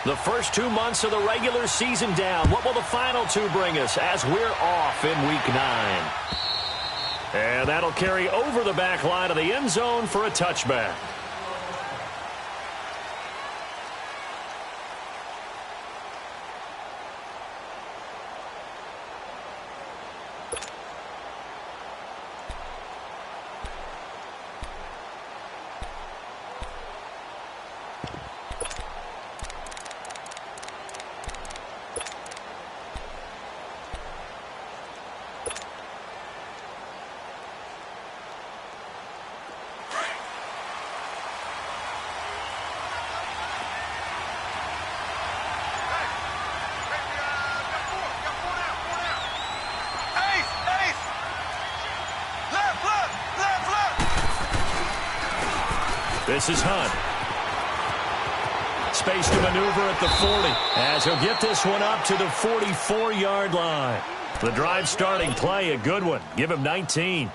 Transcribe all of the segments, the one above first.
The first 2 months of the regular season down. What will the final two bring us as we're off in Week 9? And that'll carry over the back line of the end zone for a touchback. This is Hunt. Space to maneuver at the 40 as he'll get this one up to the 44-yard line. The drive starting play, a good one. Give him 19.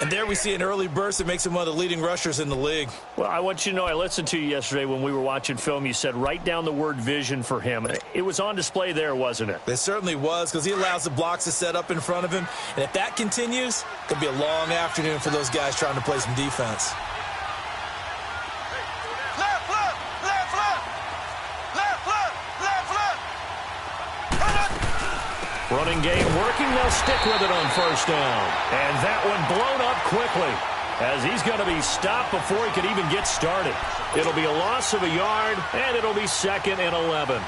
And there we see an early burst that makes him one of the leading rushers in the league. Well, I want you to know, I listened to you yesterday when we were watching film. You said write down the word vision for him. It was on display there, wasn't it? It certainly was, because he allows the blocks to set up in front of him. And if that continues, it could be a long afternoon for those guys trying to play some defense. Running game working. They'll stick with it on first down. And that one blown up quickly as he's going to be stopped before he could even get started. It'll be a loss of a yard, and it'll be 2nd and 11.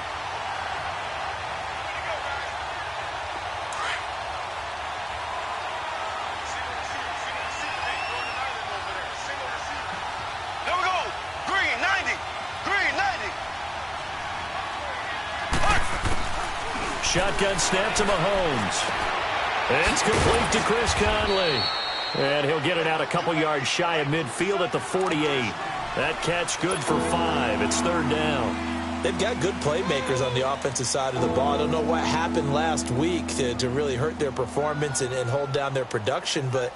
Shotgun snap to Mahomes. It's complete to Chris Conley. And he'll get it out a couple yards shy of midfield at the 48. That catch good for 5. It's 3rd down. They've got good playmakers on the offensive side of the ball. I don't know what happened last week to really hurt their performance and hold down their production, but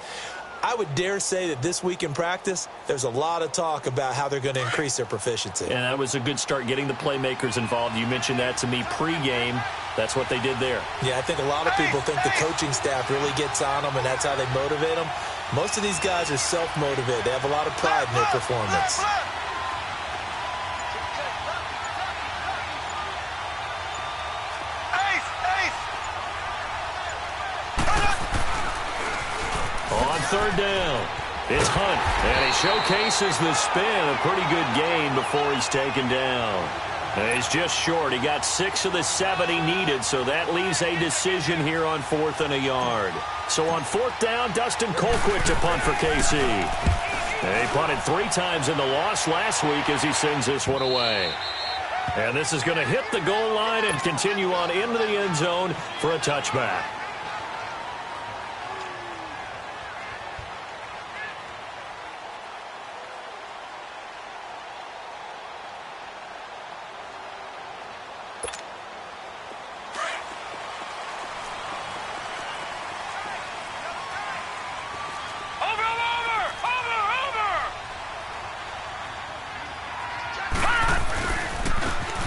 I would dare say that this week in practice, there's a lot of talk about how they're going to increase their proficiency. And that was a good start getting the playmakers involved. You mentioned that to me pregame. That's what they did there. Yeah, I think a lot of people think the coaching staff really gets on them, and that's how they motivate them. Most of these guys are self-motivated. They have a lot of pride in their performance. On 3rd down, it's Hunt, and he showcases the spin. A pretty good gain before he's taken down. And he's just short. He got 6 of the 7 he needed, so that leaves a decision here on 4th and a yard. So on 4th down, Dustin Colquitt to punt for KC. And he punted 3 times in the loss last week as he sends this one away. And this is going to hit the goal line and continue on into the end zone for a touchback.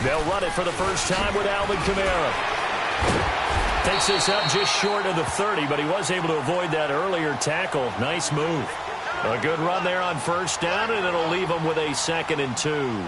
They'll run it for the first time with Alvin Kamara. Takes this up just short of the 30, but he was able to avoid that earlier tackle. Nice move. A good run there on first down, and it'll leave him with a 2nd and 2.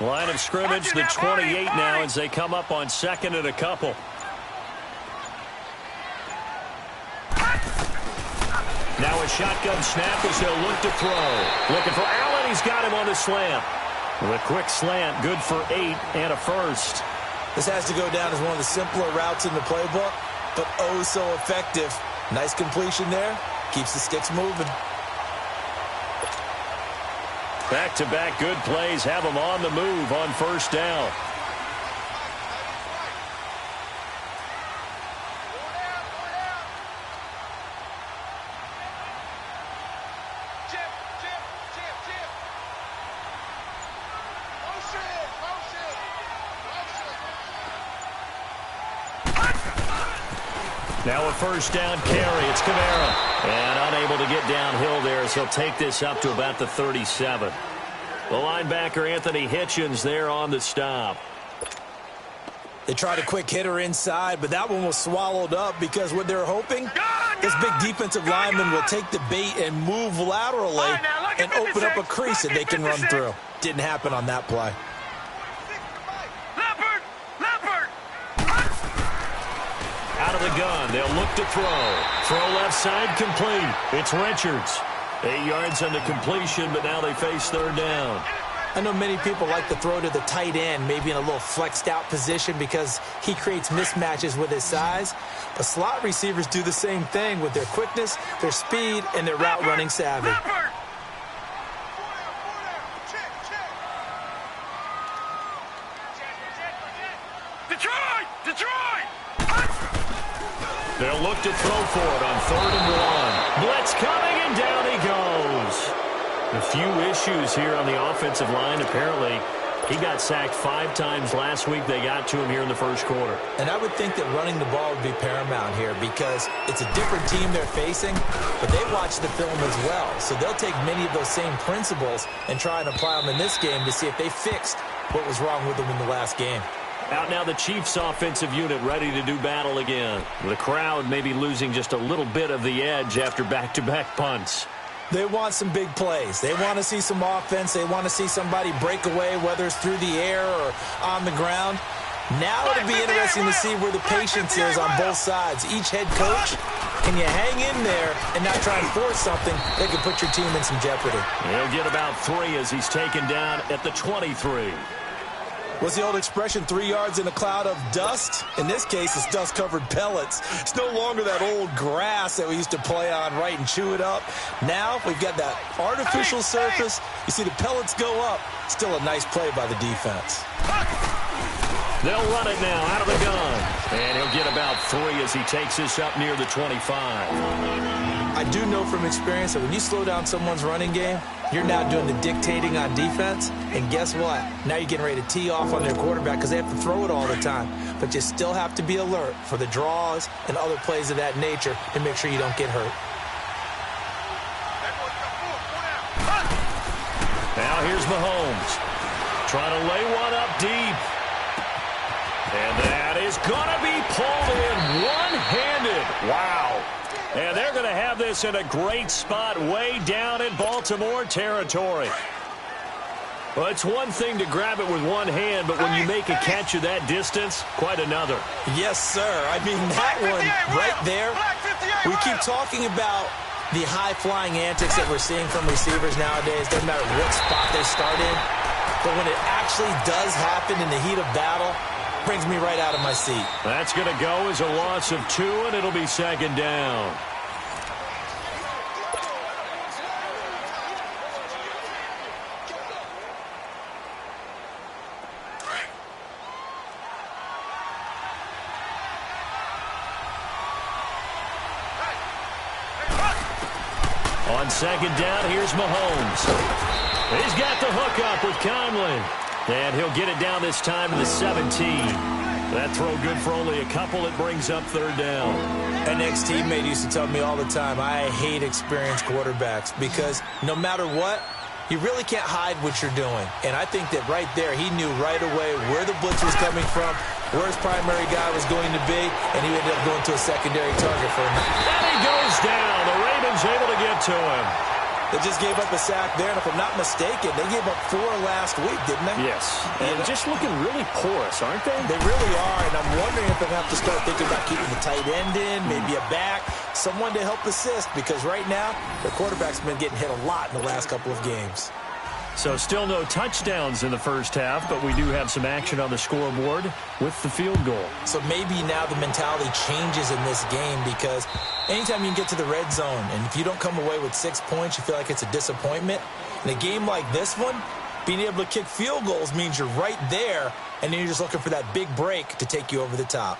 Line of scrimmage, the 28 now as they come up on 2nd and a couple. Now a shotgun snap as he'll look to throw. Looking for Allen. He's got him on the slant. The quick slant, good for 8 and a first. This has to go down as one of the simpler routes in the playbook, but oh so effective. Nice completion there. Keeps the sticks moving. Back-to-back good plays have him on the move on first down. Now a first down carry. It's Kamara. And unable to get downhill there as he'll take this up to about the 37. The linebacker, Anthony Hitchens, there on the stop. They tried a quick hitter inside, but that one was swallowed up because what they're hoping, this big defensive lineman will take the bait and move laterally and open up a crease that they can run through. Didn't happen on that play. Out of the gun, they'll look to throw. Throw left side, complete. It's Richards. 8 yards on the completion, but now they face third down. I know many people like to throw to the tight end, maybe in a little flexed out position because he creates mismatches with his size. But slot receivers do the same thing with their quickness, their speed, and their route running savvy. Detroit! They'll look to throw for it on 3rd and 1. Blitz coming, and down he goes. A few issues here on the offensive line. Apparently, he got sacked 5 times last week. They got to him here in the first quarter. And I would think that running the ball would be paramount here because it's a different team they're facing, but they watch the film as well. So they'll take many of those same principles and try and apply them in this game to see if they fixed what was wrong with them in the last game. Out now the Chiefs offensive unit ready to do battle again. The crowd may be losing just a little bit of the edge after back-to-back punts. They want some big plays. They want to see some offense. They want to see somebody break away, whether it's through the air or on the ground. Now it'll be interesting to see where the patience is on both sides. Each head coach, can you hang in there and not try and force something that could put your team in some jeopardy? He'll get about 3 as he's taken down at the 23. What's the old expression, 3 yards in a cloud of dust? In this case, it's dust-covered pellets. It's no longer that old grass that we used to play on, right, and chew it up. Now we've got that artificial surface. You see the pellets go up. Still a nice play by the defense. They'll run it now out of the gun. And he'll get about 3 as he takes this up near the 25. I do know from experience that when you slow down someone's running game, you're now doing the dictating on defense. And guess what? Now you're getting ready to tee off on their quarterback because they have to throw it all the time. But you still have to be alert for the draws and other plays of that nature to make sure you don't get hurt. Now here's Mahomes. Trying to lay one up deep. And that is going to be pulled in one-handed. Wow. And they're going to have this in a great spot way down in Baltimore territory. Well, it's one thing to grab it with one hand, but when you make a catch of that distance, quite another. Yes, sir. I mean, that one right there, we keep talking about the high-flying antics that we're seeing from receivers nowadays. Doesn't matter what spot they start in. But when it actually does happen in the heat of battle, brings me right out of my seat. That's going to go as a loss of 2, and it'll be 2nd down. On 2nd down, here's Mahomes. He's got the hook up with Conley. And he'll get it down this time to the 17. That throw good for only a couple. It brings up 3rd down. An ex-teammate used to tell me all the time, I hate experienced quarterbacks because no matter what, you really can't hide what you're doing. And I think that right there, he knew right away where the blitz was coming from, where his primary guy was going to be, and he ended up going to a secondary target for him. And he goes down. The Ravens able to get to him. They just gave up a sack there, and if I'm not mistaken, they gave up 4 last week, didn't they? Yes. And just looking really porous, aren't they? They really are, and I'm wondering if they're going to have to start thinking about keeping the tight end in, maybe a back, someone to help assist, because right now, their quarterback's been getting hit a lot in the last couple of games. So still no touchdowns in the first half, but we do have some action on the scoreboard with the field goal. So maybe now the mentality changes in this game because anytime you can get to the red zone, and if you don't come away with 6 points, you feel like it's a disappointment. In a game like this one, being able to kick field goals means you're right there, and then you're just looking for that big break to take you over the top.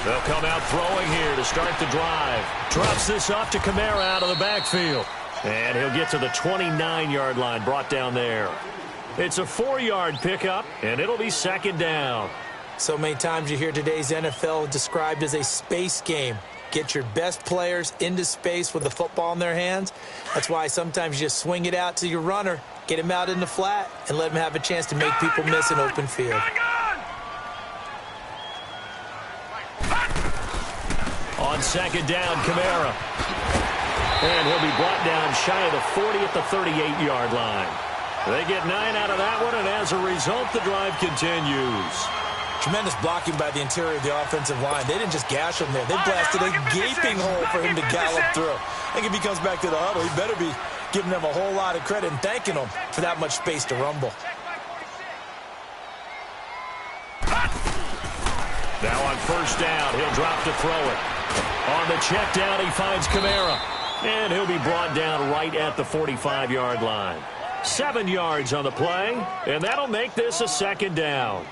They'll come out throwing here to start the drive. Drops this off to Kamara out of the backfield. And he'll get to the 29-yard line, brought down there. It's a 4-yard pickup, and it'll be second down. So many times you hear today's NFL described as a space game. Get your best players into space with the football in their hands. That's why sometimes you just swing it out to your runner, get him out in the flat, and let him have a chance to make people miss an open field. On second down, Kamara. And he'll be brought down shy of the 40 at the 38-yard line. They get 9 out of that one, and as a result, the drive continues. Tremendous blocking by the interior of the offensive line. They didn't just gash him there. They blasted a gaping hole for him to gallop through. I think if he comes back to the huddle, he better be giving them a whole lot of credit and thanking them for that much space to rumble. Now on first down, he'll drop to throw it. On the check down, he finds Kamara. And he'll be brought down right at the 45-yard line. 7 yards on the play, and that'll make this a second down.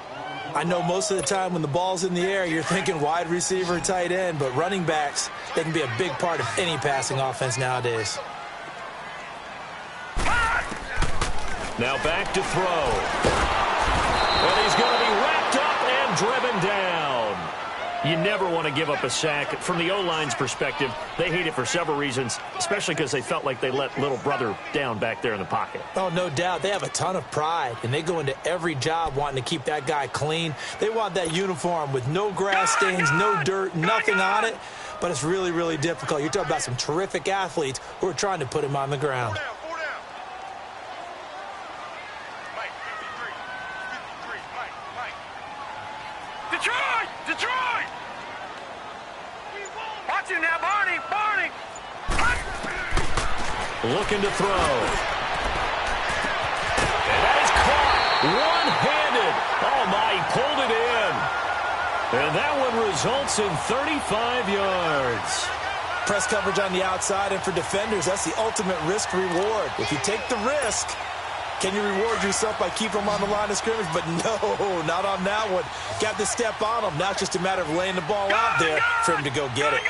I know most of the time when the ball's in the air, you're thinking wide receiver, tight end, but running backs, they can be a big part of any passing offense nowadays. Now back to throw. And he's going to be wrapped up and driven down. You never want to give up a sack. From the O-line's perspective, they hate it for several reasons, especially because they felt like they let little brother down back there in the pocket. Oh, no doubt. They have a ton of pride, and they go into every job wanting to keep that guy clean. They want that uniform with no grass stains, no dirt, nothing on it, but it's really, really difficult. You're talking about some terrific athletes who are trying to put him on the ground. Detroit! Watch him now, Barney! Looking to throw. And that is caught one-handed. Oh, my, he pulled it in. And that one results in 35 yards. Press coverage on the outside, and for defenders, that's the ultimate risk-reward. If you take the risk, can you reward yourself by keeping them on the line of scrimmage? But no, not on that one. Got the step on him. Now it's just a matter of laying the ball out there for him to go get it.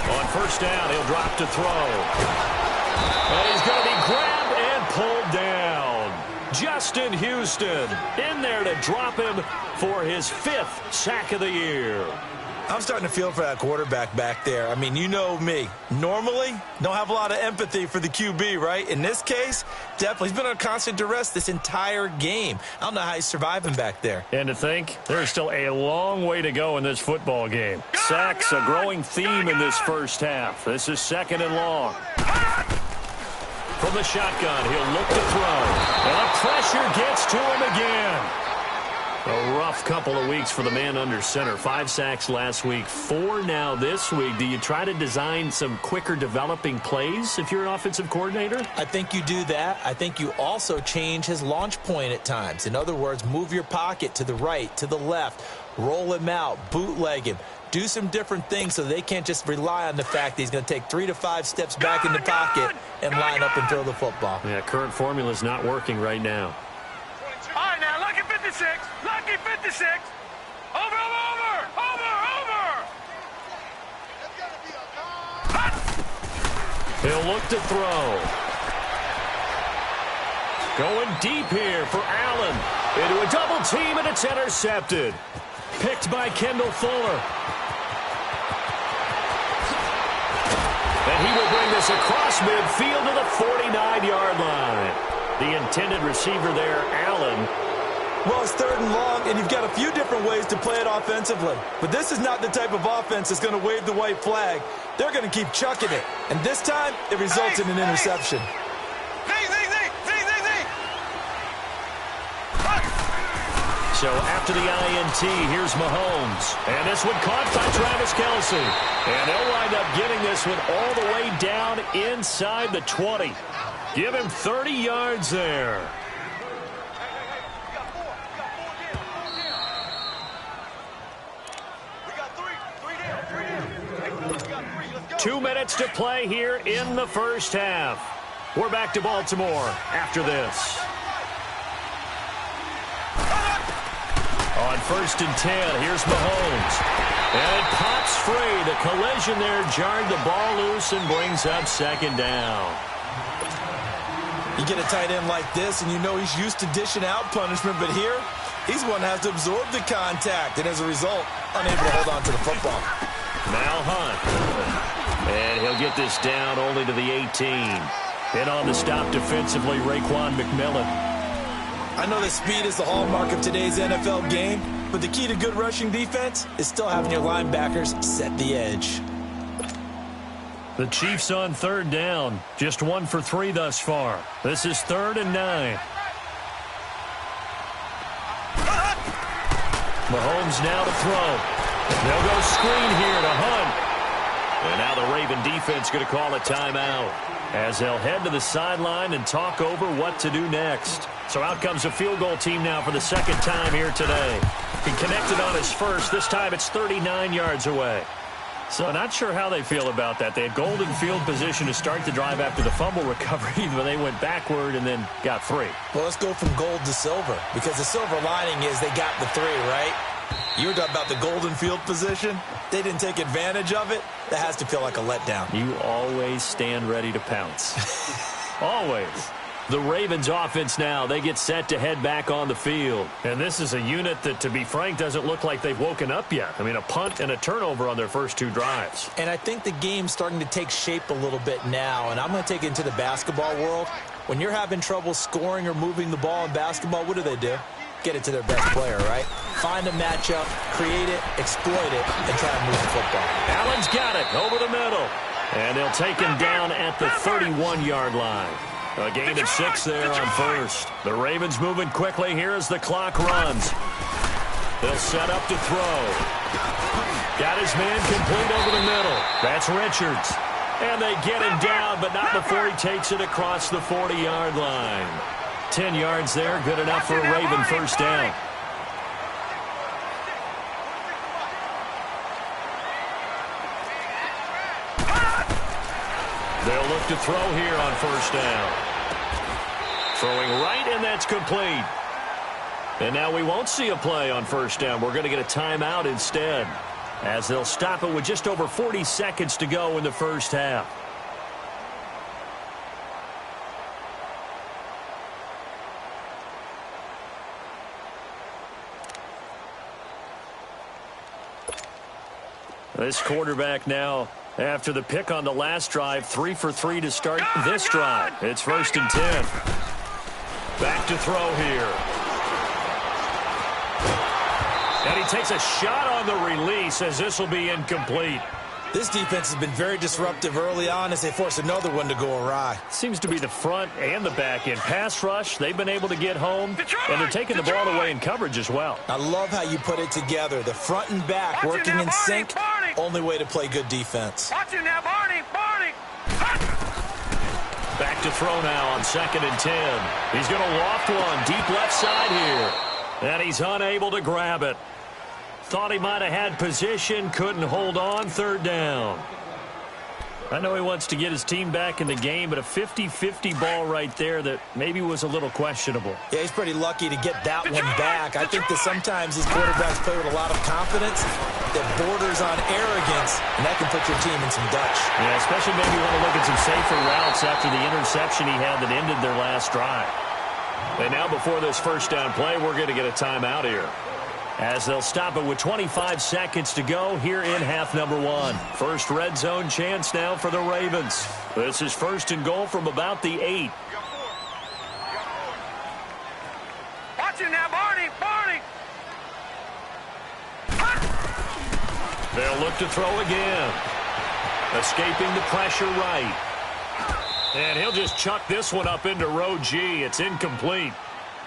On first down, he'll drop to throw. And he's going to be grabbed and pulled down. Justin Houston in there to drop him for his 5th sack of the year. I'm starting to feel for that quarterback back there. I mean, you know me. Normally, don't have a lot of empathy for the QB, right? In this case, definitely. He's been on constant duress this entire game. I don't know how he's surviving back there. And to think, there's still a long way to go in this football game. Sacks, a growing theme in this first half. This is second and long. From the shotgun, he'll look to throw. And the pressure gets to him again. A rough couple of weeks for the man under center. 5 sacks last week, 4 now this week. Do you try to design some quicker developing plays if you're an offensive coordinator? I think you do that. I think you also change his launch point at times. In other words, move your pocket to the right, to the left, roll him out, bootleg him. Do some different things so they can't just rely on the fact that he's going to take 3 to 5 steps back in the pocket and line up and throw the football. Yeah, current formula is not working right now. All right, now, lucky 56. Lucky 56. Over. He'll look to throw. Going deep here for Allen. Into a double team, and it's intercepted. Picked by Kendall Fuller. And he will bring this across midfield to the 49-yard line. The intended receiver there, Allen. Well, it's 3rd and long, and you've got a few different ways to play it offensively. But this is not the type of offense that's going to wave the white flag. They're going to keep chucking it. And this time, it results in an interception. So after the INT, here's Mahomes. And this one caught by Travis Kelce. And they'll wind up getting this one all the way down inside the 20. Give him 30 yards there. Two minutes to play here in the first half. We're back to Baltimore after this. On 1st and 10, here's Mahomes. And it pops free. The collision there jarred the ball loose and brings up 2nd down. You get a tight end like this, and you know he's used to dishing out punishment, but here, he's one that has to absorb the contact, and as a result, unable to hold on to the football. Now Hunt. And he'll get this down only to the 18. In on the stop defensively, Raekwon McMillan. I know that speed is the hallmark of today's NFL game, but the key to good rushing defense is still having your linebackers set the edge. The Chiefs on 3rd down. Just 1 for 3 thus far. This is 3rd and 9. Mahomes now to throw. They'll go screen here to Hunt. And now the Raven defense going to call a timeout as they'll head to the sideline and talk over what to do next. So out comes a field goal team now for the 2nd time here today. He connected on his first. This time it's 39 yards away. So not sure how they feel about that. They had golden field position to start the drive after the fumble recovery, but they went backward and then got 3. Well, let's go from gold to silver, because the silver lining is they got the 3, right? You were talking about the golden field position. They didn't take advantage of it. That has to feel like a letdown. You always stand ready to pounce. Always. The Ravens offense now, they get set to head back on the field. And this is a unit that, to be frank, doesn't look like they've woken up yet. I mean, a punt and a turnover on their first 2 drives. And I think the game's starting to take shape a little bit now, and I'm going to take it into the basketball world. When you're having trouble scoring or moving the ball in basketball, what do? Get it to their best player, right? Find a matchup, create it, exploit it, and try to move the football. Allen's got it over the middle. And they'll take him down at the 31-yard line. A gain of 6 there on 1st. The Ravens moving quickly here as the clock runs. They'll set up to throw. Got his man complete over the middle. That's Richards. And they get him down, but not before he takes it across the 40-yard line. 10 yards there, good enough for a Raven 1st down. They'll look to throw here on 1st down. Throwing right, and that's complete. And now we won't see a play on 1st down. We're going to get a timeout instead, as they'll stop it with just over 40 seconds to go in the 1st half. This quarterback now, after the pick on the last drive, 3 for 3 to start this drive. It's 1st and 10. Back to throw here. And he takes a shot on the release as this will be incomplete. This defense has been very disruptive early on as they force another one to go awry. Seems to be the front and the back end. Pass rush, they've been able to get home, and they're taking the ball away in coverage as well. I love how you put it together. The front and back working in sync. Only way to play good defense. Watching now, Barney. Back to throw now on 2nd and 10. He's going to loft one deep left side here. And he's unable to grab it. Thought he might have had position, couldn't hold on, 3rd down. I know he wants to get his team back in the game, but a 50-50 ball right there that maybe was a little questionable. Yeah, he's pretty lucky to get that one back. I think that sometimes these quarterbacks play with a lot of confidence that borders on arrogance, and that can put your team in some Dutch. Yeah, especially maybe want to look at some safer routes after the interception he had that ended their last drive. And now before this 1st down play, we're going to get a timeout here, as they'll stop it with 25 seconds to go here in half number 1. First red zone chance now for the Ravens. This is 1st and goal from about the 8. Watching now, Barney. They'll look to throw again. Escaping the pressure right. And he'll just chuck this one up into row G. It's incomplete.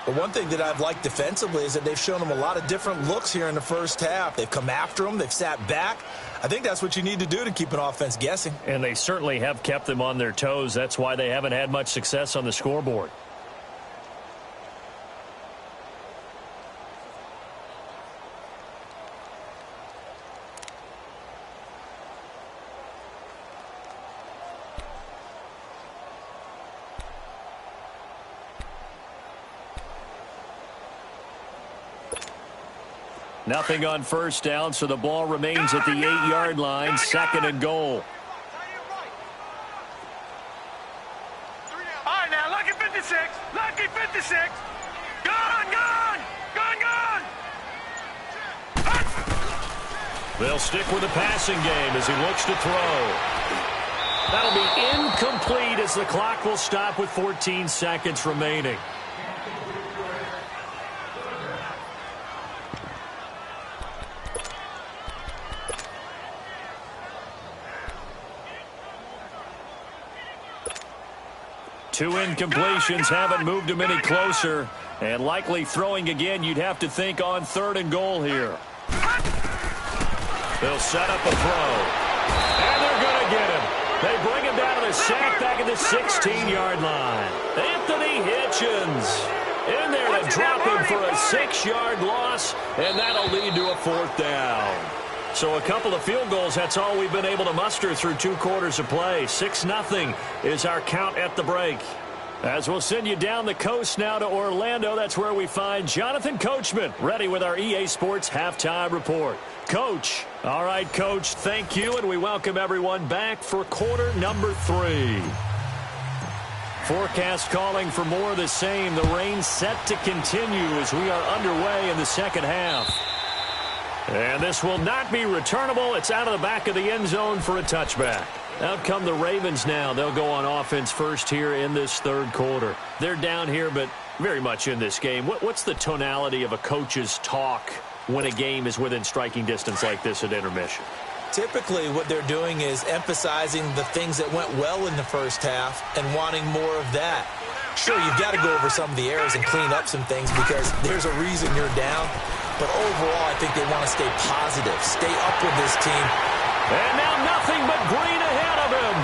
But one thing that I've liked defensively is that they've shown them a lot of different looks here in the 1st half. They've come after them. They've sat back. I think that's what you need to do to keep an offense guessing. And they certainly have kept them on their toes. That's why they haven't had much success on the scoreboard. Nothing on first down, so the ball remains at the 8-yard line, 2nd and goal. All right, now, lucky 56. Lucky 56. Gone, gone. Gone, gone. They'll stick with the passing game as he looks to throw. That'll be incomplete as the clock will stop with 14 seconds remaining. Two incompletions haven't moved him any closer. And likely throwing again, you'd have to think on 3rd and goal here. They'll set up a throw. And they're going to get him. They bring him down to the sack back at the 16-yard line. Anthony Hitchens in there to drop him for a 6-yard loss, and that'll lead to a 4th down. So a couple of field goals, that's all we've been able to muster through 2 quarters of play. 6-0 is our count at the break. As we'll send you down the coast now to Orlando, that's where we find Jonathan Coachman, ready with our EA Sports Halftime Report. Coach. All right, Coach, thank you, and we welcome everyone back for quarter number 3. Forecast calling for more of the same. The rain set to continue as we are underway in the second half. And this will not be returnable. It's out of the back of the end zone for a touchback. Out come the Ravens now. They'll go on offense first here in this 3rd quarter. They're down here, but very much in this game. What's the tonality of a coach's talk when a game is within striking distance like this at intermission? Typically, what they're doing is emphasizing the things that went well in the first half and wanting more of that. Sure, you've got to go over some of the errors and clean up some things because there's a reason you're down. But overall, I think they want to stay positive, stay up with this team. And now nothing but green ahead of him.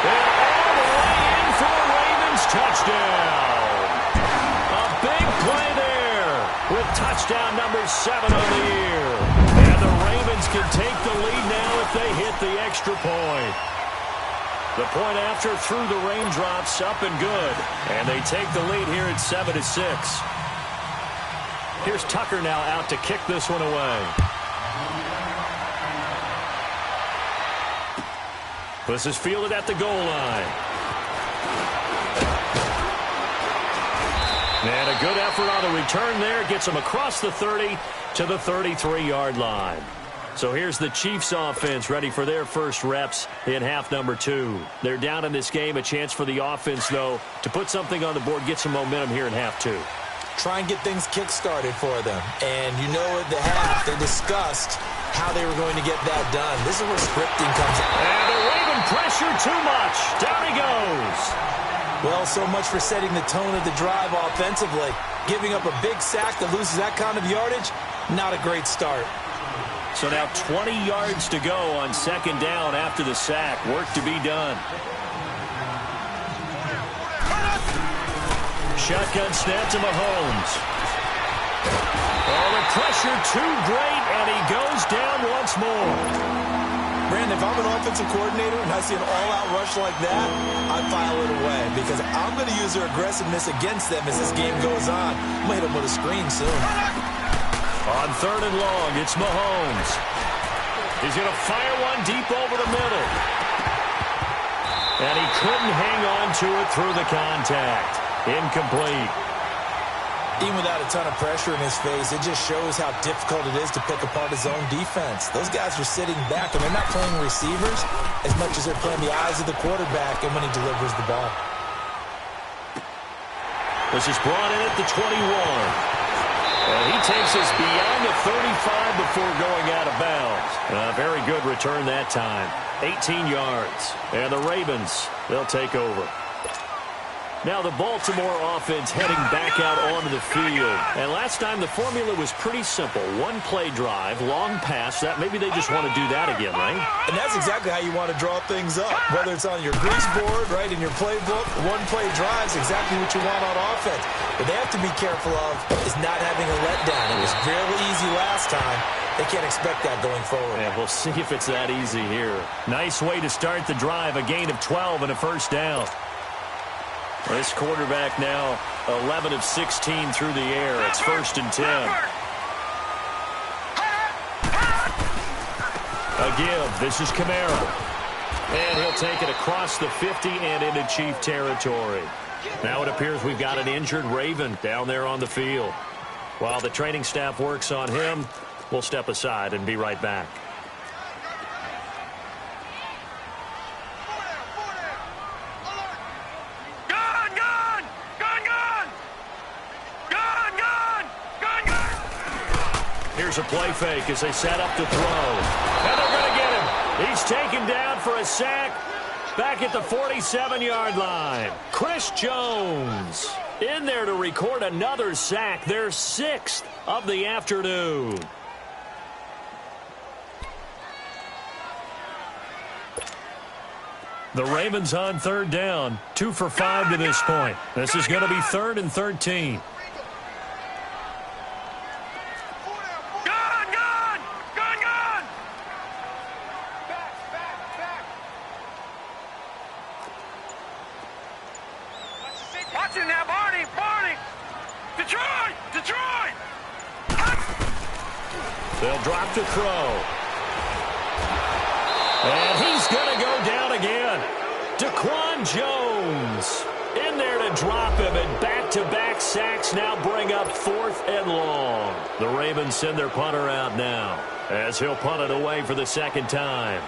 And all the way in for the Ravens touchdown. A big play there with touchdown number 7 on the year. And the Ravens can take the lead now if they hit the extra point. The point after through the raindrops, up and good. And they take the lead here at 7-6. Here's Tucker now out to kick this one away. This is fielded at the goal line. And a good effort on the return there. Gets them across the 30 to the 33-yard line. So here's the Chiefs offense ready for their first reps in half number 2. They're down in this game. A chance for the offense, though, to put something on the board, get some momentum here in half 2. Try and get things kick-started for them. And you know at the half, they discussed how they were going to get that done. This is where scripting comes in. And the Raven pressure too much. Down he goes. Well, so much for setting the tone of the drive offensively. Giving up a big sack that loses that kind of yardage, not a great start. So now 20 yards to go on 2nd down after the sack. Work to be done. Shotgun snap to Mahomes. Oh, the pressure too great, and he goes down once more. Brandon, if I'm an offensive coordinator and I see an all-out rush like that, I file it away because I'm going to use their aggressiveness against them as this game goes on. I'm going to hit them with a screen soon. On 3rd and long, it's Mahomes. He's going to fire one deep over the middle. And he couldn't hang on to it through the contact. Incomplete. Even without a ton of pressure in his face, it just shows how difficult it is to pick apart his own defense. Those guys are sitting back, and they're not playing receivers as much as they're playing the eyes of the quarterback and when he delivers the ball. This is brought in at the 21. And he takes us beyond the 35 before going out of bounds. A very good return that time. 18 yards. And the Ravens, they'll take over. Now the Baltimore offense heading back out onto the field. And last time the formula was pretty simple. One play drive, long pass. That maybe they just want to do that again, right? And that's exactly how you want to draw things up. Whether it's on your grease board, right, in your playbook, one play drive is exactly what you want on offense. What they have to be careful of is not having a letdown. It was fairly easy last time. They can't expect that going forward. Yeah, we'll see if it's that easy here. Nice way to start the drive. A gain of 12 and a first down. This quarterback now 11 of 16 through the air. It's 1st and 10. a give. This is Kamara. And he'll take it across the 50 and into Chief territory. Now it appears we've got an injured Raven down there on the field. While the training staff works on him, we'll step aside and be right back. Here's a play fake as they set up to throw. And they're going to get him. He's taken down for a sack back at the 47-yard line. Chris Jones in there to record another sack, their 6th of the afternoon. The Ravens on 3rd down, 2 for 5 to this point. This is going to be 3rd and 13. They'll drop to throw. And he's going to go down again. Daquan Jones in there to drop him, and back-to-back sacks now bring up 4th and long. The Ravens send their punter out now as he'll punt it away for the 2nd time.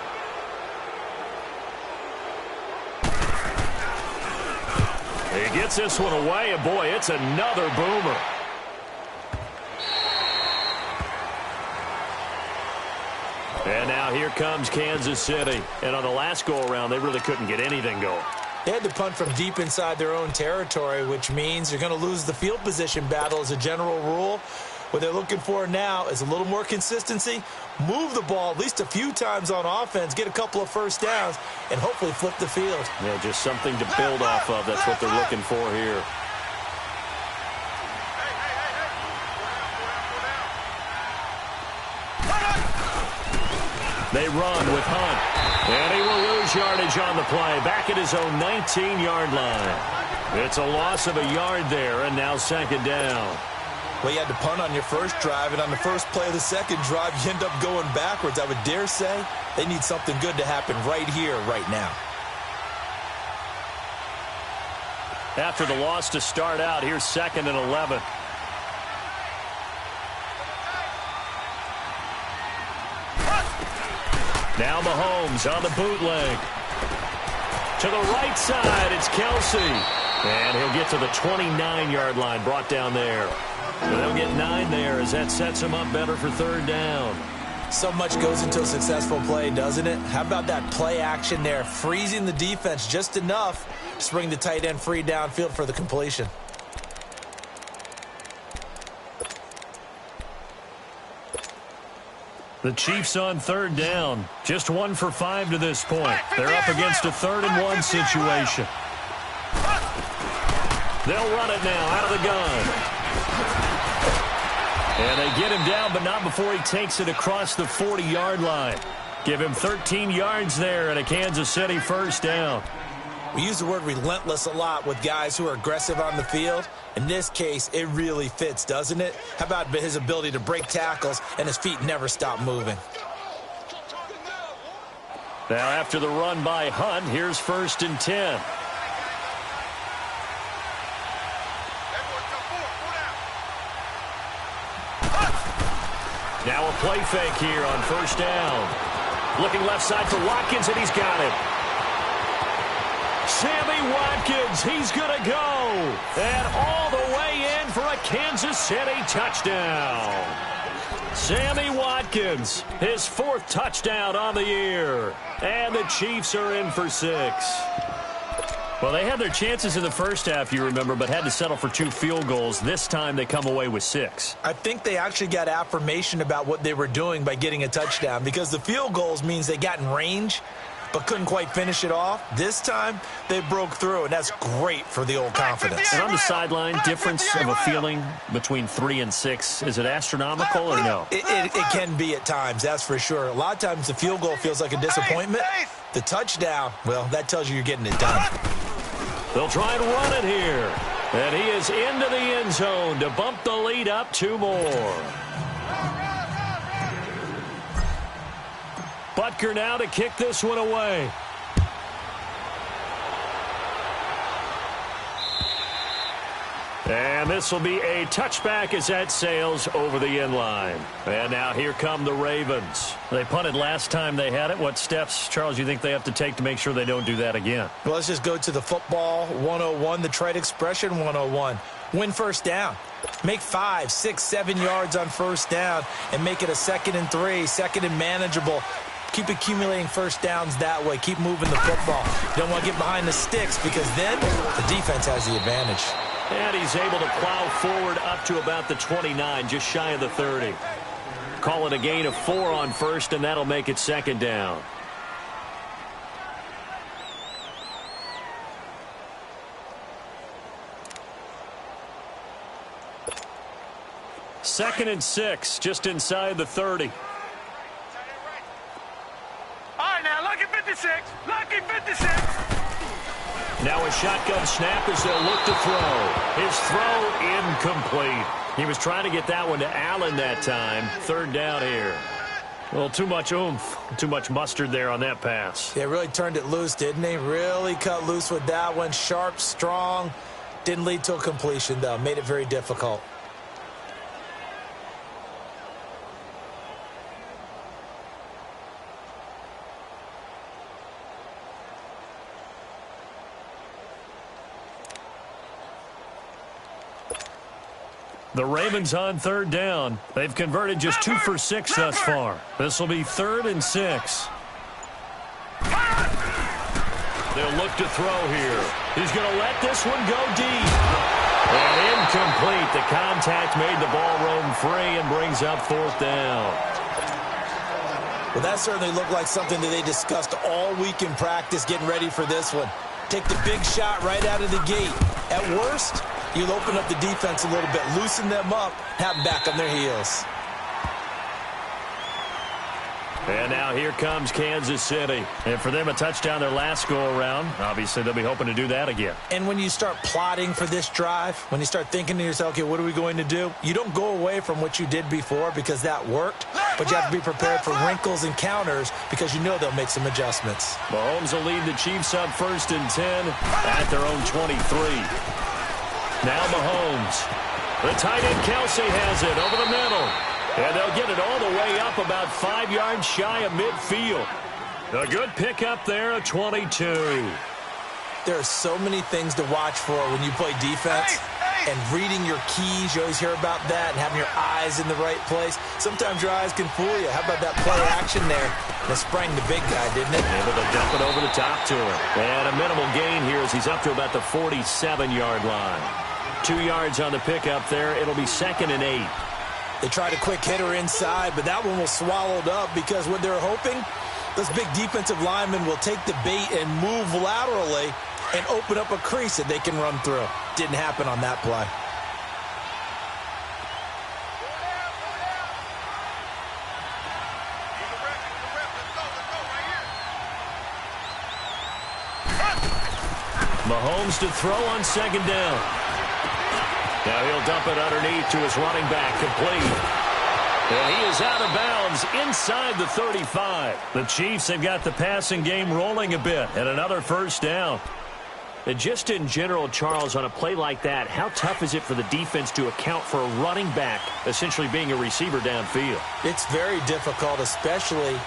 He gets this one away, and boy, it's another boomer. And now here comes Kansas City. And on the last go-around, they really couldn't get anything going. They had to punt from deep inside their own territory, which means you're going to lose the field position battle as a general rule. What they're looking for now is a little more consistency, move the ball at least a few times on offense, get a couple of first downs, and hopefully flip the field. Yeah, just something to build off of. That's what they're looking for here. They run with Hunt. And he will lose yardage on the play. Back at his own 19-yard line. It's a loss of a yard there, and now 2nd down. Well, you had to punt on your first drive, and on the first play of the second drive, you end up going backwards. I would dare say they need something good to happen right here, right now. After the loss to start out, here's 2nd and 11. Now Mahomes on the bootleg. To the right side, it's Kelsey. And he'll get to the 29-yard line, brought down there. And they'll get 9 there as that sets him up better for 3rd down. So much goes into a successful play, doesn't it? How about that play action there, freezing the defense just enough to bring the tight end free downfield for the completion. The Chiefs on 3rd down. Just 1 for 5 to this point. They're up against a 3rd and 1 situation. They'll run it now out of the gun. And they get him down, but not before he takes it across the 40-yard line. Give him 13 yards there and a Kansas City 1st down. We use the word relentless a lot with guys who are aggressive on the field. In this case, it really fits, doesn't it? How about his ability to break tackles and his feet never stop moving? Now after the run by Hunt, here's 1st and 10. Now a play fake here on 1st down. Looking left side for Watkins, and he's got it. Sammy Watkins, he's going to go. And all the way in for a Kansas City touchdown. Sammy Watkins, his 4th touchdown on the year. And the Chiefs are in for 6. Well, they had their chances in the first half, you remember, but had to settle for 2 field goals. This time they come away with 6. I think they actually got affirmation about what they were doing by getting a touchdown, because the field goals means they got in range but couldn't quite finish it off. This time, they broke through, and that's great for the old confidence. And on the sideline, difference of a feeling between 3 and 6, is it astronomical or no? It can be at times, that's for sure. A lot of times the field goal feels like a disappointment. The touchdown, well, that tells you you're getting it done. They'll try and run it here. And he is into the end zone to bump the lead up 2 more. But Butker now to kick this one away. And this will be a touchback as that sails over the end line. And now here come the Ravens. They punted last time they had it. What steps, Charles, you think they have to take to make sure they don't do that again? Well, let's just go to the football 101, the trade expression 101. Win first down. Make 5, 6, 7 yards on first down and make it a 2nd and 3, 2nd and manageable. Keep accumulating first downs that way. Keep moving the football. You don't want to get behind the sticks because then the defense has the advantage. And he's able to plow forward up to about the 29, just shy of the 30. Call it a gain of 4 on first, and that'll make it 2nd down. Second and 6, just inside the 30. All right, now, lucky 56. Lucky 56. Now a shotgun snap as they'll look to throw. His throw incomplete. He was trying to get that one to Allen that time. 3rd down here. Well, too much oomph, too much mustard there on that pass. They really turned it loose, didn't they? Really cut loose with that one. Sharp, strong. Didn't lead to a completion, though. Made it very difficult. The Ravens on 3rd down. They've converted just 2 for 6 thus far. This will be 3rd and 6. They'll look to throw here. He's going to let this one go deep. And incomplete. The contact made the ball roam free and brings up 4th down. Well, that certainly looked like something that they discussed all week in practice getting ready for this one. Take the big shot right out of the gate. At worst, you'll open up the defense a little bit, loosen them up, have them back on their heels. And now here comes Kansas City. And for them, a touchdown their last go-around. Obviously, they'll be hoping to do that again. And when you start plotting for this drive, when you start thinking to yourself, okay, what are we going to do? You don't go away from what you did before because that worked, but you have to be prepared for wrinkles and counters because you know they'll make some adjustments. Mahomes will lead the Chiefs up 1st and 10 at their own 23. Now Mahomes. The tight end Kelsey has it over the middle. And they'll get it all the way up about 5 yards shy of midfield. A good pickup there at 22. There are so many things to watch for when you play defense. And reading your keys, you always hear about that, and having your eyes in the right place. Sometimes your eyes can fool you. How about that play action there? That sprang the big guy, didn't it? Able to dump it over the top to him. And a minimal gain here as he's up to about the 47-yard line. 2 yards on the pickup there. It'll be 2nd and 8. They tried a quick hitter inside, but that one was swallowed up because what they're hoping, those big defensive linemen will take the bait and move laterally and open up a crease that they can run through. Didn't happen on that play. Mahomes to throw on 2nd down. Now he'll dump it underneath to his running back, complete. And he is out of bounds inside the 35. The Chiefs have got the passing game rolling a bit, and another 1st down. And just in general, Charles, on a play like that, how tough is it for the defense to account for a running back essentially being a receiver downfield? It's very difficult, especially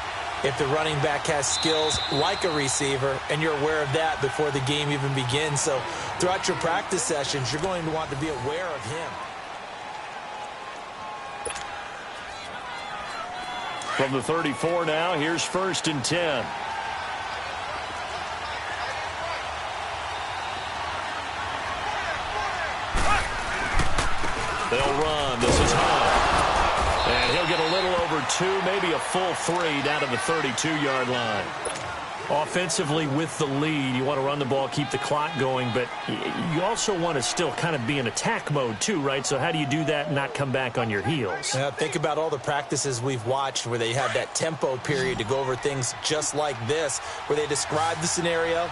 if the running back has skills like a receiver, and you're aware of that before the game even begins. So throughout your practice sessions, you're going to want to be aware of him. From the 34 now, here's 1st and 10. They'll run. This is Hunt. And he'll get a little over 2, maybe a full 3 down to the 32-yard line. Offensively with the lead, you want to run the ball, keep the clock going, but you also want to still kind of be in attack mode too, right? So how do you do that and not come back on your heels? Now, think about all the practices we've watched where they have that tempo period to go over things just like this, where they describe the scenario,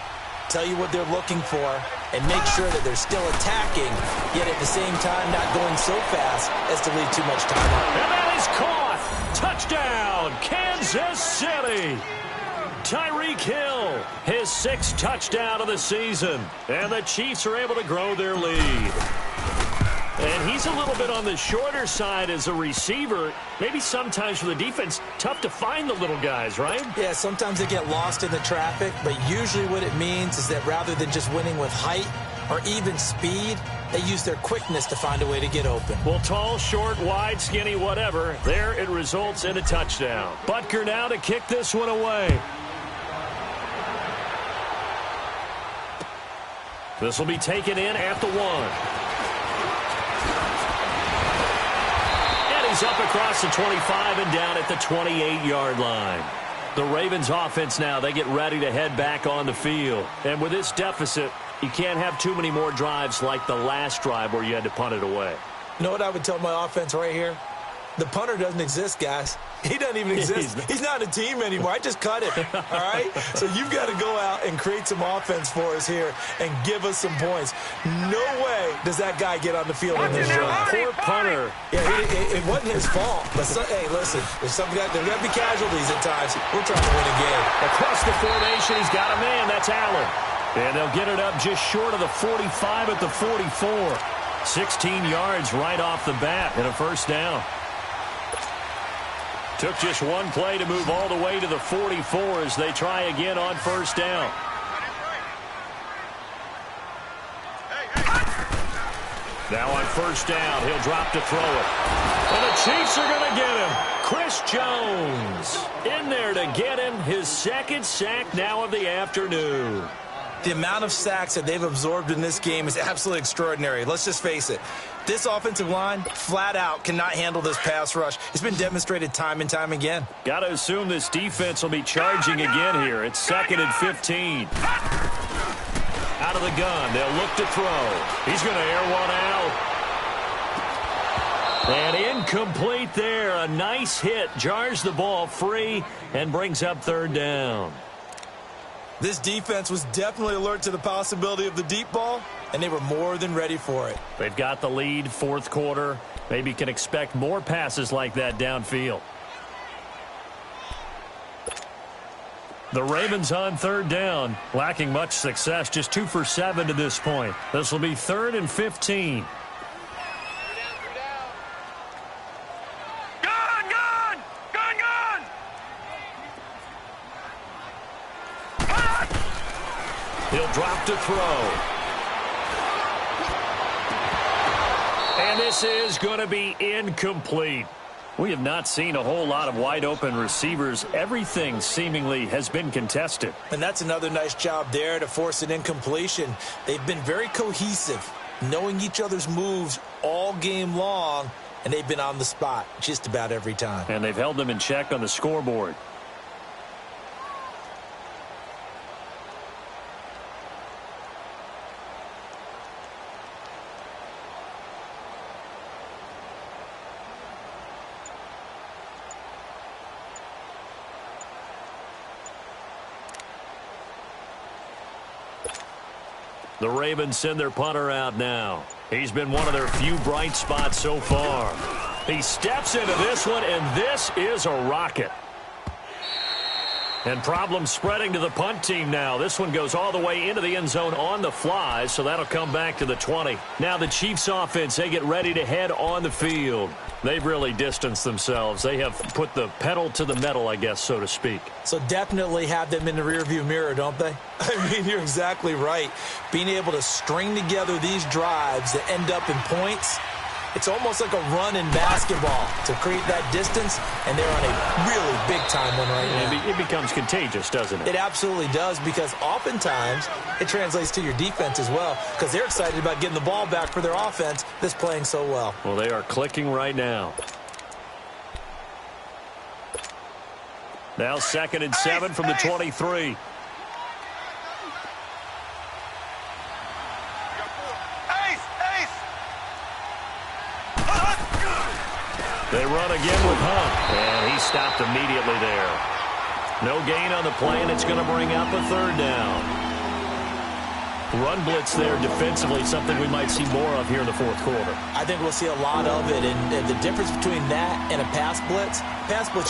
tell you what they're looking for, and make sure that they're still attacking, yet at the same time not going so fast as to leave too much time on. And that is caught. Touchdown, Kansas City. Tyreek Hill, his 6th touchdown of the season. And the Chiefs are able to grow their lead. And he's a little bit on the shorter side as a receiver. Maybe sometimes for the defense, tough to find the little guys, right? Yeah, sometimes they get lost in the traffic, but usually what it means is that rather than just winning with height or even speed, they use their quickness to find a way to get open. Well, tall, short, wide, skinny, whatever, there it results in a touchdown. Butker now to kick this one away. This will be taken in at the 1. He's up across the 25 and down at the 28-yard line. The Ravens offense now, they get ready to head back on the field. And with this deficit, you can't have too many more drives like the last drive where you had to punt it away. You know what I would tell my offense right here? The punter doesn't exist, guys. He doesn't even exist. He's not a team anymore. I just cut him, all right? So you've got to go out and create some offense for us here and give us some points. No way does that guy get on the field in this drive. Poor punter. Yeah, it wasn't his fault. But hey, listen, there's got to be casualties at times. We're trying to win a game. Across the formation, he's got a man. That's Allen. And they'll get it up just short of the 45 at the 44. 16 yards right off the bat and a first down. Took just one play to move all the way to the 44 as they try again on first down. Now on first down, he'll drop to throw it. And the Chiefs are going to get him. Chris Jones in there to get him his 2nd sack now of the afternoon. The amount of sacks that they've absorbed in this game is absolutely extraordinary. Let's just face it. This offensive line, flat out, cannot handle this pass rush. It's been demonstrated time and time again. Got to assume this defense will be charging again here. It's 2nd and 15. Out of the gun. They'll look to throw. He's going to air one out. And incomplete there. A nice hit. Jars the ball free and brings up 3rd down. This defense was definitely alert to the possibility of the deep ball, and they were more than ready for it. They've got the lead, 4th quarter. Maybe can expect more passes like that downfield. The Ravens on 3rd down, lacking much success, just 2 for 7 to this point. This will be 3rd and 15. He'll drop to throw. And this is going to be incomplete. We have not seen a whole lot of wide-open receivers. Everything seemingly has been contested. And that's another nice job there to force an incompletion. They've been very cohesive, knowing each other's moves all game long, and they've been on the spot just about every time. And they've held them in check on the scoreboard. The Ravens send their punter out now. He's been one of their few bright spots so far. He steps into this one, and this is a rocket. And problems spreading to the punt team now. This one goes all the way into the end zone on the fly, so that'll come back to the 20. Now the Chiefs offense, they get ready to head on the field. They've really distanced themselves. They have put the pedal to the metal, I guess, so to speak. So definitely have them in the rearview mirror, don't they? I mean, you're exactly right. Being able to string together these drives that end up in points, it's almost like a run in basketball to create that distance, and they're on a really big-time one right now. It becomes contagious, doesn't it? It absolutely does, because oftentimes it translates to your defense as well, because they're excited about getting the ball back for their offense that's playing so well. Well, they are clicking right now. Now 2nd and 7 from the 23. They run again with Hunt, and he stopped immediately there. No gain on the play, and it's going to bring up a 3rd down. run blitz there defensively, something we might see more of here in the fourth quarter. I think we'll see a lot of it, and the difference between that and a pass blitz,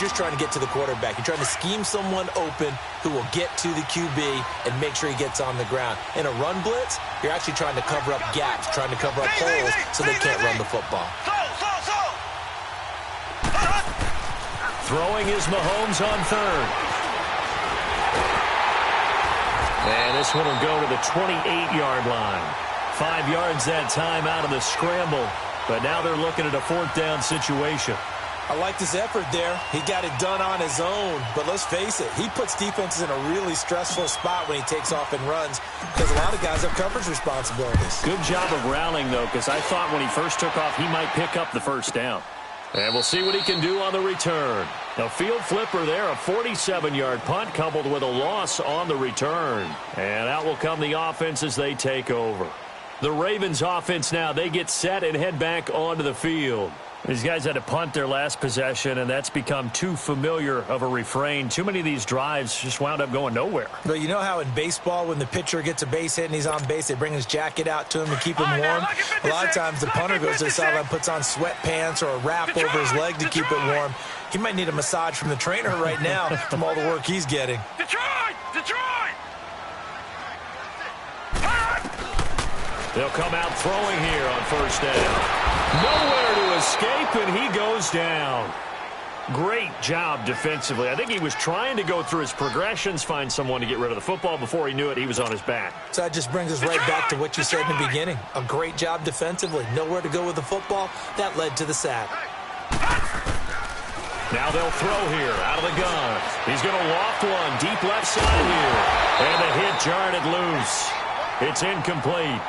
you're trying to get to the quarterback. You're trying to scheme someone open who will get to the QB and make sure he gets on the ground. In a run blitz, you're actually trying to cover up gaps, trying to cover up holes so they can't run the football. Throwing is Mahomes on third. And this one will go to the 28-yard line. 5 yards that time out of the scramble. But now they're looking at a fourth down situation. I like this effort there. He got it done on his own. But let's face it, he puts defenses in a really stressful spot when he takes off and runs because a lot of guys have coverage responsibilities. Good job of rallying, though, because I thought when he first took off, he might pick up the first down. And we'll see what he can do on the return. A field flipper there, a 47-yard punt coupled with a loss on the return. And out will come the offense as they take over. The Ravens offense now, they get set and head back onto the field. These guys had to punt their last possession, and that's become too familiar of a refrain. Too many of these drives just wound up going nowhere. But you know how in baseball, when the pitcher gets a base hit and he's on base, they bring his jacket out to him to keep him warm? A lot of times the punter goes to the sideline, puts on sweatpants or a wrap over his leg to keep it warm. He might need a massage from the trainer right now from all the work he's getting. They'll come out throwing here on first down. Nowhere to escape, and he goes down. Great job defensively. I think he was trying to go through his progressions, find someone to get rid of the football. Before he knew it, he was on his back. So that just brings us right back to what you said in the beginning. A great job defensively. Nowhere to go with the football. That led to the sack. Now they'll throw here out of the gun. He's going to loft one deep left side here. And the hit jarred it loose. It's incomplete.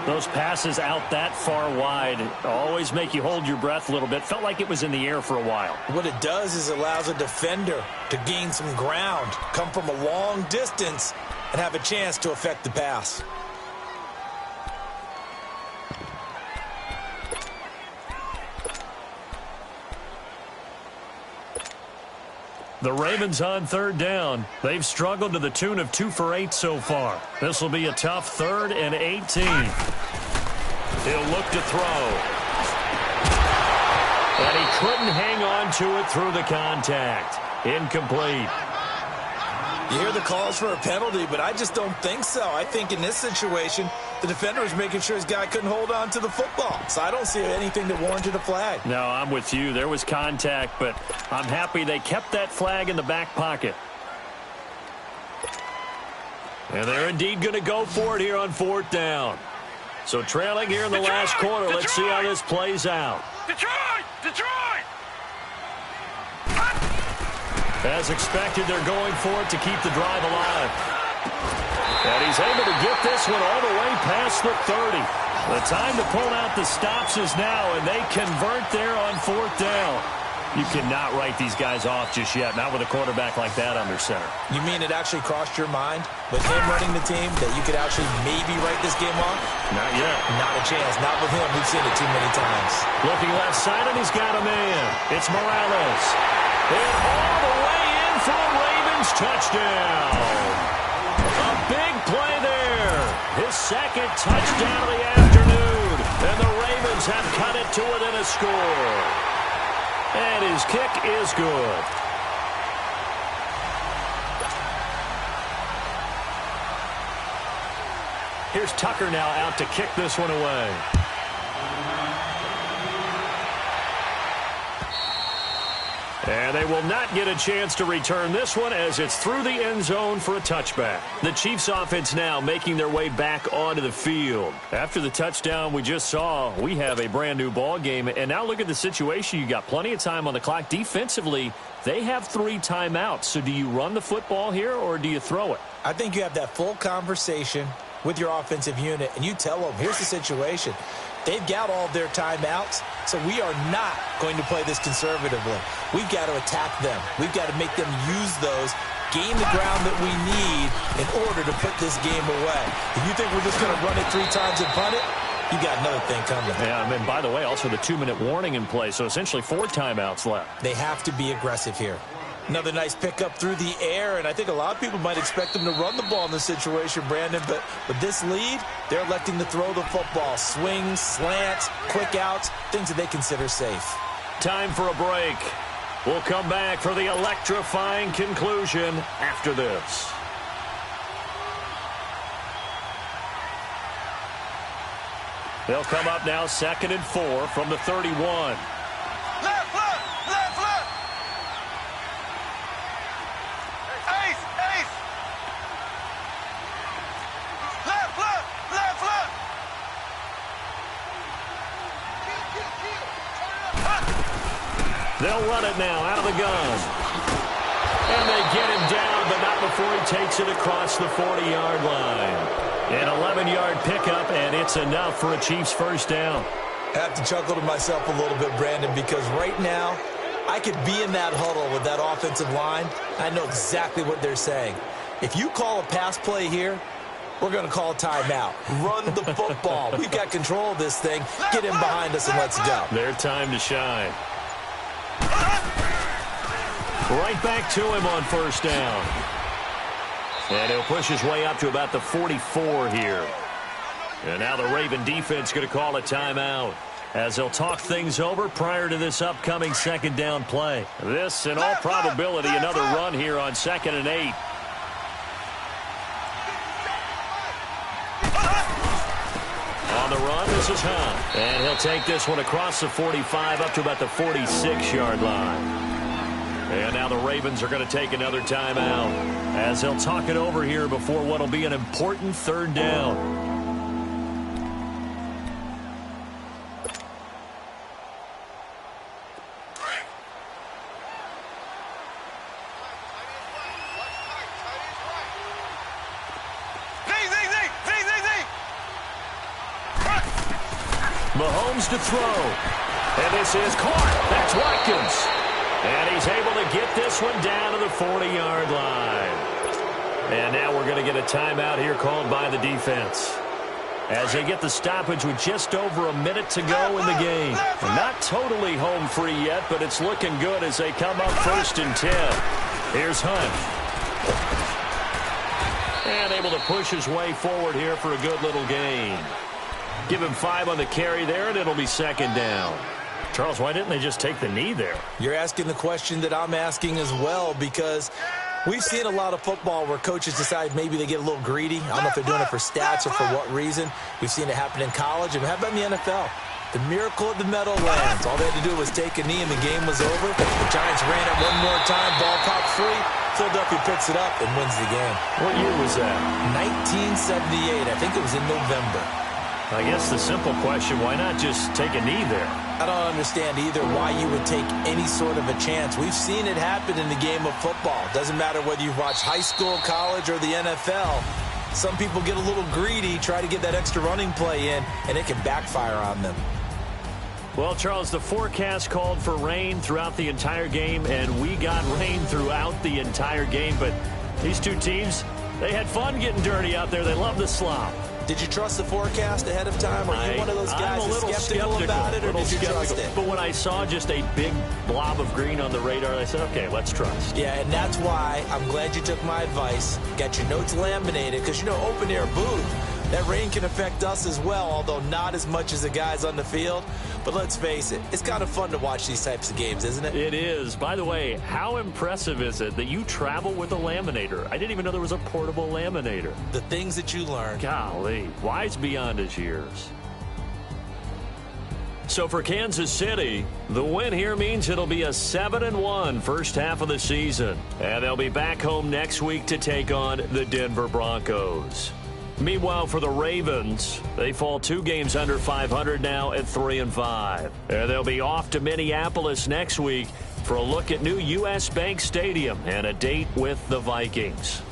Those passes out that far wide always make you hold your breath a little bit. Felt like it was in the air for a while. What it does is it allows a defender to gain some ground, come from a long distance, and have a chance to affect the pass. The Ravens on third down. They've struggled to the tune of 2 for 8 so far. This will be a tough 3rd and 18. He'll look to throw. And he couldn't hang on to it through the contact. Incomplete. You hear the calls for a penalty, but I just don't think so. I think in this situation, the defender was making sure his guy couldn't hold on to the football. So I don't see anything that warranted a flag. No, I'm with you. There was contact, but I'm happy they kept that flag in the back pocket. And they're indeed going to go for it here on 4th down. So trailing here in the last quarter. Let's see how this plays out. Detroit! As expected, they're going for it to keep the drive alive. And he's able to get this one all the way past the 30. The time to pull out the stops is now, and they convert there on 4th down. You cannot write these guys off just yet, not with a quarterback like that under center. You mean it actually crossed your mind with him running the team that you could actually maybe write this game off? Not yet. Not a chance. Not with him. We've seen it too many times. Looking left side, and he's got a man. It's Morales. And all the way in for a Ravens touchdown. A big play there. His 2nd touchdown of the afternoon. And the Ravens have cut it to within a score. And his kick is good. Here's Tucker now out to kick this one away. And they will not get a chance to return this one as it's through the end zone for a touchback. The Chiefs offense now making their way back onto the field. After the touchdown we just saw, we have a brand new ball game. And now look at the situation. You got plenty of time on the clock. Defensively, they have 3 timeouts. So do you run the football here or do you throw it? I think you have that full conversation with your offensive unit, and you tell them, here's the situation. They've got all their timeouts, so we are not going to play this conservatively. We've got to attack them. We've got to make them use those, gain the ground that we need in order to put this game away. If you think we're just going to run it 3 times and punt it, you got another thing coming. Yeah, and by the way, also the 2-minute warning in play, so essentially 4 timeouts left. They have to be aggressive here. Another nice pickup through the air, and I think a lot of people might expect him to run the ball in this situation, Brandon, but with this lead, they're electing to throw the football. Swings, slants, quick outs, things that they consider safe. Time for a break. We'll come back for the electrifying conclusion after this. They'll come up now 2nd and 4 from the 31. Left, left, left, left. Ace, ace. Left, left, left, left. They'll run it now out of the gun. And they get him down, but not before he takes it across the 40-yard line. An 11-yard pickup, and it's enough for a Chiefs first down. I have to chuckle to myself a little bit, Brandon, because right now I could be in that huddle with that offensive line. I know exactly what they're saying. If you call a pass play here, we're going to call a timeout. Run the football. We've got control of this thing. Get in behind us and let's go. Their time to shine. Right back to him on first down. And he'll push his way up to about the 44 here. And now the Raven defense going to call a timeout as they'll talk things over prior to this upcoming second down play. This, in all probability, another run here on 2nd and 8. On the run, this is Hunt. And he'll take this one across the 45 up to about the 46-yard line. And now the Ravens are going to take another timeout as they'll talk it over here before what will be an important third down. Mahomes to throw. And this is caught. That's Watkins. And he's able to get this one down to the 40-yard line. And now we're going to get a timeout here called by the defense as they get the stoppage with just over a minute to go in the game. Not totally home free yet, but it's looking good as they come up 1st and 10. Here's Hunt. And able to push his way forward here for a good little gain. Give him 5 on the carry there, and it'll be 2nd down. Charles, why didn't they just take the knee there? You're asking the question that I'm asking as well, because we've seen a lot of football where coaches decide maybe they get a little greedy. I don't know if they're doing it for stats or for what reason. We've seen it happen in college. And how about in the NFL? The miracle of the Meadowlands. All they had to do was take a knee and the game was over. The Giants ran it one more time. Ball popped free. Philadelphia picks it up and wins the game. What year was that? 1978. I think it was in November. I guess the simple question, why not just take a knee there? I don't understand either why you would take any sort of a chance. We've seen it happen in the game of football. Doesn't matter whether you've watched high school, college, or the NFL. Some people get a little greedy, try to get that extra running play in, and it can backfire on them. Well, Charles, the forecast called for rain throughout the entire game, and we got rain throughout the entire game. But these two teams, they had fun getting dirty out there. They love the slop. Did you trust the forecast ahead of time? Are you one of those guys that's skeptical about it, or did you trust it? But when I saw just a big blob of green on the radar, I said, okay, let's trust. Yeah, and that's why I'm glad you took my advice. Got your notes laminated, because, you know, open-air booth, that rain can affect us as well, although not as much as the guys on the field. But let's face it, it's kind of fun to watch these types of games, isn't it? It is. By the way, how impressive is it that you travel with a laminator? I didn't even know there was a portable laminator. The things that you learn. Golly, wise beyond his years. So for Kansas City, the win here means it'll be a 7-1 first half of the season. And they'll be back home next week to take on the Denver Broncos. Meanwhile, for the Ravens, they fall 2 games under 500 now at 3-5. And they'll be off to Minneapolis next week for a look at new U.S. Bank Stadium and a date with the Vikings.